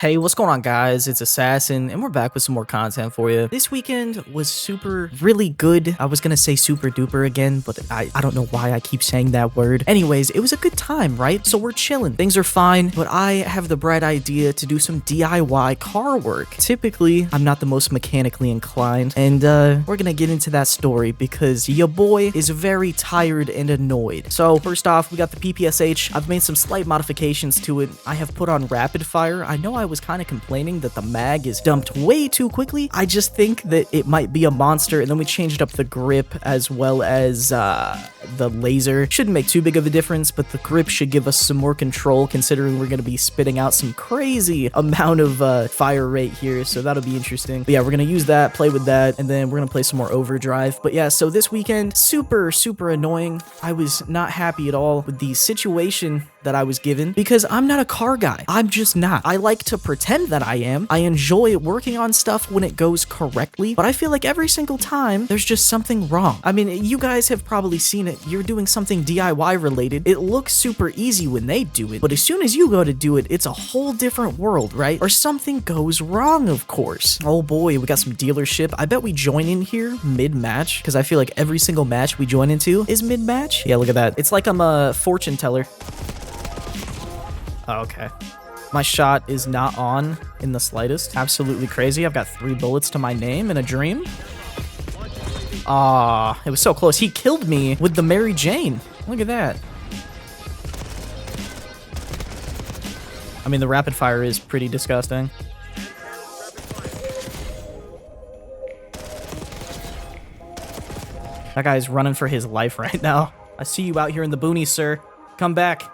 Hey, what's going on, guys? It's Assassin, and we're back with some more content for you. This weekend was really good. I was gonna say super duper again, but I don't know why I keep saying that word. Anyways, it was a good time, right? So we're chilling. Things are fine, but I have the bright idea to do some DIY car work. Typically, I'm not the most mechanically inclined, and we're gonna get into that story because your boy is very tired and annoyed. So first off, we got the PPSH. I've made some slight modifications to it. I have put on rapid fire. I know I was kind of complaining that the mag is dumped way too quickly. I just think that it might be a monster, and then we changed up the grip as well as the laser. Shouldn't make too big of a difference, but the grip should give us some more control considering we're going to be spitting out some crazy amount of fire rate here, so that'll be interesting. But yeah, we're going to use that, play with that, and then we're going to play some more overdrive. But yeah, so this weekend, super annoying. I was not happy at all with the situation that I was given because I'm not a car guy. I'm just not. I like to pretend that I am. I enjoy working on stuff when it goes correctly, but I feel like every single time there's just something wrong. I mean, you guys have probably seen it. You're doing something DIY related. It looks super easy when they do it, but as soon as you go to do it, it's a whole different world, right? Or something goes wrong, of course. Oh boy, we got some dealership. I bet we join in here mid-match because I feel like every single match we join into is mid-match. Yeah, look at that. It's like I'm a fortune teller. Oh, okay. My shot is not on in the slightest. Absolutely crazy. I've got 3 bullets to my name in a dream. Ah, it was so close. He killed me with the Mary Jane. Look at that. I mean, the rapid fire is pretty disgusting. That guy's running for his life right now. I see you out here in the boonies, sir. Come back.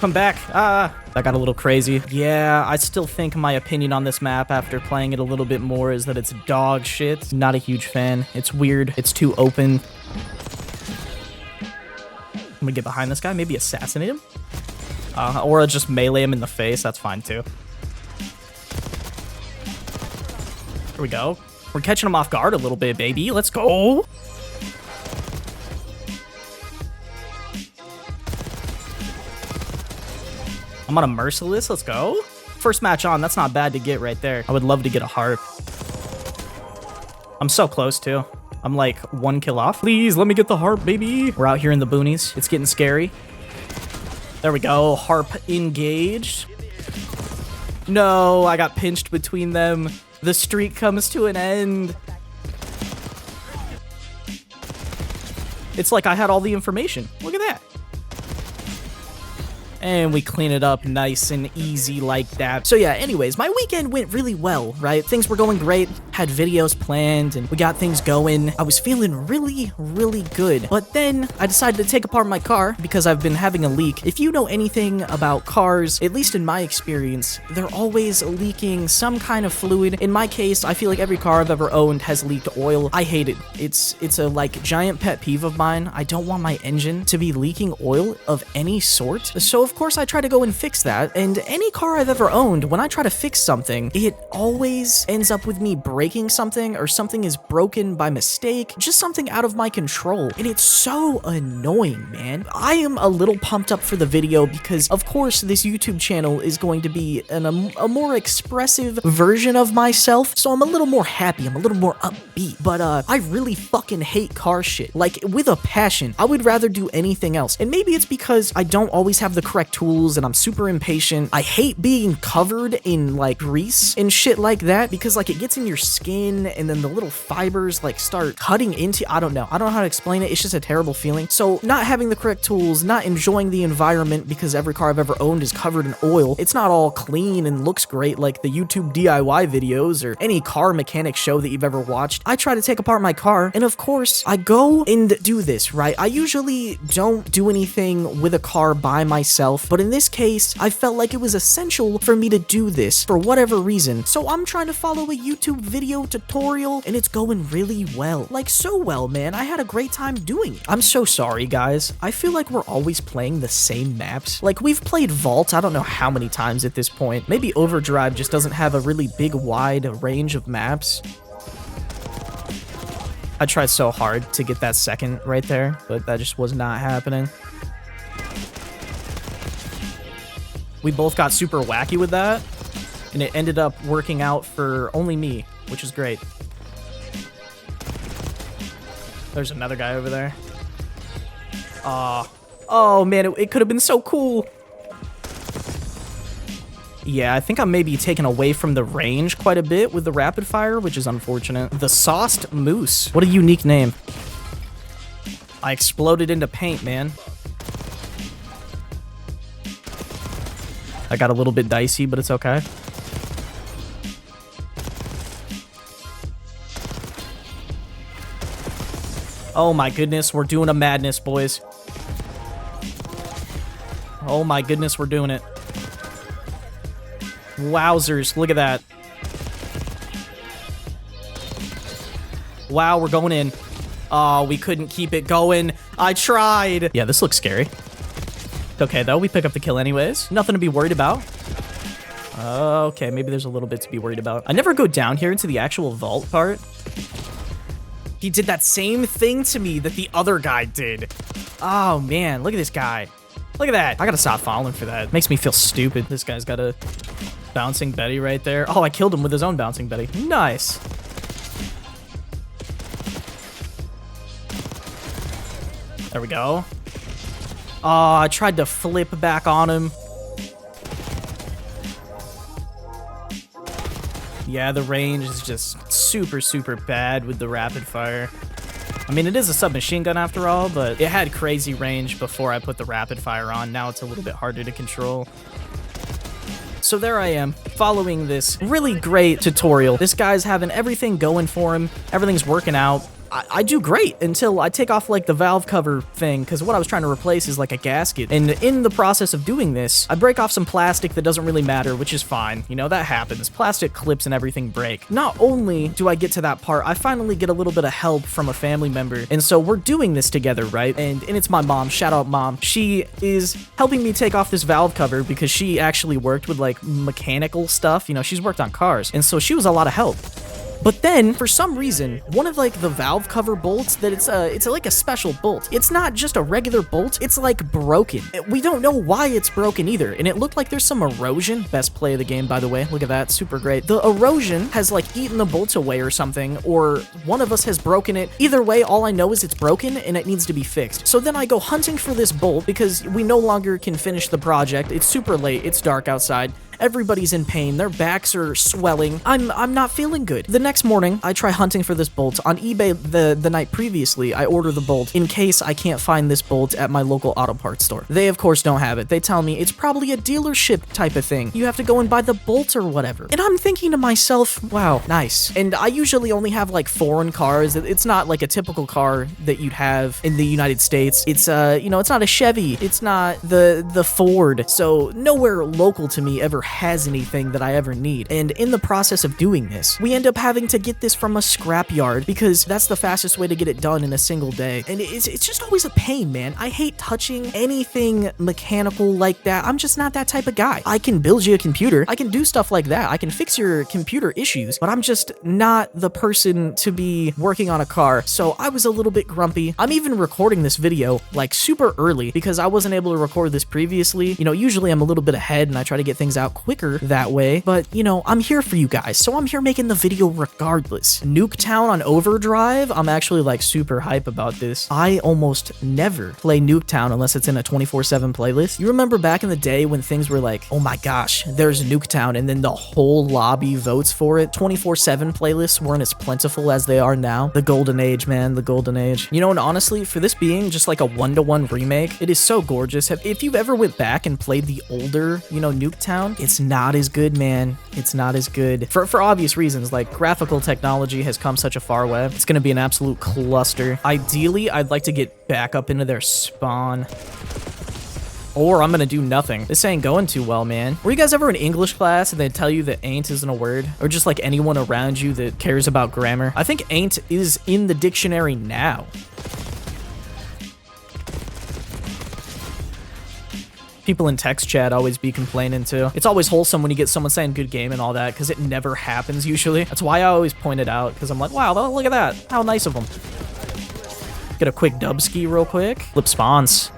Come back. That got a little crazy. Yeah, I still think my opinion on this map after playing it a little bit more is that it's dog shit. Not a huge fan. It's weird. It's too open. I'm gonna get behind this guy, maybe assassinate him. Or just melee him in the face. That's fine too. Here we go. We're catching him off guard a little bit, baby. Let's go. I'm on a merciless. Let's go. First match on. That's not bad to get right there. I would love to get a harp. I'm so close too. I'm like 1 kill off. Please let me get the harp, baby. We're out here in the boonies. It's getting scary. There we go. Harp engaged. No, I got pinched between them. The streak comes to an end. It's like I had all the information. Look at that. And we clean it up nice and easy like that. So yeah, anyways, my weekend went really well, right? Things were going great, had videos planned, and we got things going. I was feeling really good. But then I decided to take apart my car because I've been having a leak. If you know anything about cars, at least in my experience, they're always leaking some kind of fluid. In my case, I feel like every car I've ever owned has leaked oil. I hate it. It's a like giant pet peeve of mine. I don't want my engine to be leaking oil of any sort. So of course I try to go and fix that, and any car I've ever owned, when I try to fix something, it always ends up with me breaking something, or something is broken by mistake, just something out of my control, and it's so annoying, man. I am a little pumped up for the video because, of course, this YouTube channel is going to be a more expressive version of myself, so I'm a little more happy, I'm a little more upbeat, but I really fucking hate car shit, like, with a passion. I would rather do anything else, and maybe it's because I don't always have the correct tools and I'm super impatient. I hate being covered in like grease and shit like that because like it gets in your skin and then the little fibers like start cutting into, I don't know how to explain it. It's just a terrible feeling. So not having the correct tools, not enjoying the environment because every car I've ever owned is covered in oil. It's not all clean and looks great like the YouTube DIY videos or any car mechanic show that you've ever watched. I try to take apart my car, and of course I go and do this, right? I usually don't do anything with a car by myself, but in this case, I felt like it was essential for me to do this for whatever reason. So I'm trying to follow a YouTube video tutorial, and it's going really well. Like, so well, man. I had a great time doing it. I'm so sorry, guys. I feel like we're always playing the same maps. Like, we've played Vault, I don't know how many times at this point. Maybe Overdrive just doesn't have a really big, wide range of maps. I tried so hard to get that second right there, but that just was not happening. We both got super wacky with that. and it ended up working out for only me, which is great. There's another guy over there. Oh man, it could have been so cool. Yeah, I think I'm maybe taken away from the range quite a bit with the rapid fire, which is unfortunate. The Sauced Moose. What a unique name. I exploded into paint, man. I got a little bit dicey, but it's okay. Oh my goodness, we're doing a madness, boys. Oh my goodness, we're doing it. Wowzers, look at that. Wow, we're going in. Oh, we couldn't keep it going. I tried. Yeah, this looks scary. Okay, though, we pick up the kill anyways. Nothing to be worried about. Okay, maybe there's a little bit to be worried about. I never go down here into the actual vault part. He did that same thing to me that the other guy did. Oh, man, look at this guy. Look at that. I gotta stop falling for that. Makes me feel stupid. This guy's got a bouncing Betty right there. Oh, I killed him with his own bouncing Betty. Nice. There we go. Oh, I tried to flip back on him. Yeah, the range is just super, super bad with the rapid fire. I mean, it is a submachine gun after all, but it had crazy range before I put the rapid fire on. Now it's a little bit harder to control. So there I am, following this really great tutorial. This guy's having everything going for him. Everything's working out. I do great until I take off like the valve cover thing, because what I was trying to replace is like a gasket. And in the process of doing this, I break off some plastic that doesn't really matter, which is fine. You know, that happens. Plastic clips and everything break. Not only do I get to that part, I finally get a little bit of help from a family member. And so we're doing this together, right? And it's my mom. Shout out, Mom. She is helping me take off this valve cover because she actually worked with like mechanical stuff. You know, she's worked on cars. And so she was a lot of help. But then, for some reason, one of like the valve cover bolts, that it's like a special bolt. It's not just a regular bolt, it's like broken. We don't know why it's broken either, and it looked like there's some erosion. Best play of the game, by the way. Look at that, super great. The erosion has like eaten the bolts away or something, or one of us has broken it. Either way, all I know is it's broken and it needs to be fixed. So then I go hunting for this bolt because we no longer can finish the project. It's super late, it's dark outside. Everybody's in pain. Their backs are swelling. I'm not feeling good. The next morning, I try hunting for this bolt. On eBay the night previously, I order the bolt in case I can't find this bolt at my local auto parts store. They, of course, don't have it. They tell me it's probably a dealership type of thing. You have to go and buy the bolt or whatever. And I'm thinking to myself, wow, nice. And I usually only have like foreign cars. It's not like a typical car that you'd have in the United States. It's, you know, it's not a Chevy. It's not the Ford. So nowhere local to me ever has anything that I ever need. And in the process of doing this, we end up having to get this from a scrapyard because that's the fastest way to get it done in a single day. And it's just always a pain, man. I hate touching anything mechanical like that. I'm just not that type of guy. I can build you a computer. I can do stuff like that. I can fix your computer issues, but I'm just not the person to be working on a car. So I was a little bit grumpy. I'm even recording this video like super early because I wasn't able to record this previously. You know, usually I'm a little bit ahead and I try to get things out quicker that way, but you know, I'm here for you guys, so I'm here making the video regardless. Nuketown on Overdrive, I'm actually like super hype about this. I almost never play Nuketown unless it's in a 24/7 playlist. You remember back in the day when things were like, oh my gosh, there's Nuketown, and then the whole lobby votes for it. 24/7 playlists weren't as plentiful as they are now. The golden age, man, the golden age. You know, and honestly, for this being just like a 1-to-1 remake, it is so gorgeous. If you've ever went back and played the older, you know, Nuketown, it's not as good, man. It's not as good. For obvious reasons, like graphical technology has come such a far way. It's gonna be an absolute cluster. Ideally, I'd like to get back up into their spawn. Or I'm gonna do nothing. This ain't going too well, man. Were you guys ever in English class and they tell you that ain't isn't a word? Or just like anyone around you that cares about grammar? I think ain't is in the dictionary now. People in text chat always be complaining too. It's always wholesome when you get someone saying good game and all that, because it never happens usually. That's why I always point it out, because I'm like, wow, look at that. How nice of them. Get a quick dub ski real quick. Flip spawns.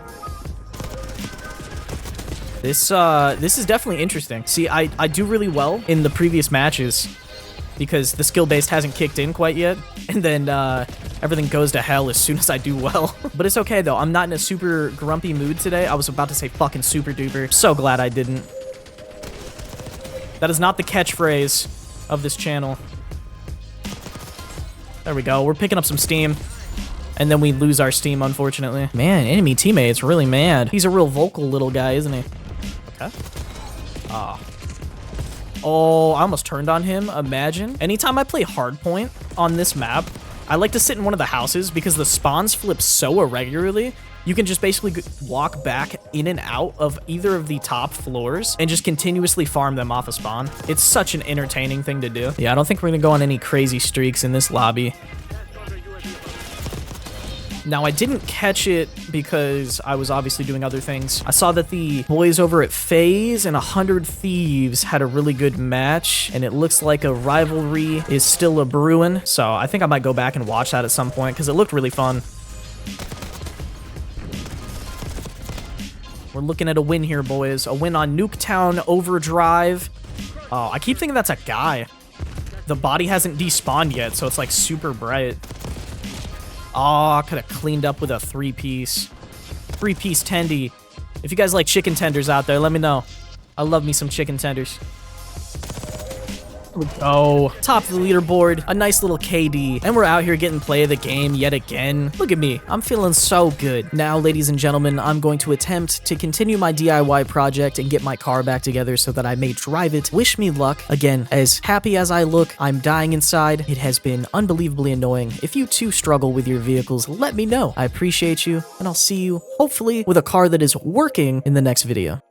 This is definitely interesting. See, I do really well in the previous matches because the skill-based hasn't kicked in quite yet, and then everything goes to hell as soon as I do well. But it's okay, though. I'm not in a super grumpy mood today. I was about to say fucking super duper. So glad I didn't. That is not the catchphrase of this channel. There we go. We're picking up some steam. And then we lose our steam, unfortunately. Man, enemy teammate's really mad. He's a real vocal little guy, isn't he? Okay. Oh, I almost turned on him. Imagine. Anytime I play hardpoint on this map, I like to sit in one of the houses because the spawns flip so irregularly. You can just basically walk back in and out of either of the top floors and just continuously farm them off a spawn. It's such an entertaining thing to do. Yeah, I don't think we're gonna go on any crazy streaks in this lobby. Now, I didn't catch it because I was obviously doing other things. I saw that the boys over at FaZe and 100 Thieves had a really good match, and it looks like a rivalry is still a brewing. So I think I might go back and watch that at some point because it looked really fun. We're looking at a win here, boys. A win on Nuketown Overdrive. Oh, I keep thinking that's a guy. The body hasn't despawned yet, so it's like super bright. Oh, I could have cleaned up with a three-piece tendy. If you guys like chicken tenders out there, let me know. I love me some chicken tenders. Oh, top of the leaderboard, a nice little KD, and we're out here getting play of the game yet again. Look at me, I'm feeling so good. Now, ladies and gentlemen, I'm going to attempt to continue my DIY project and get my car back together so that I may drive it. Wish me luck. Again, as happy as I look, I'm dying inside. It has been unbelievably annoying. If you too struggle with your vehicles, let me know. I appreciate you, and I'll see you, hopefully, with a car that is working in the next video.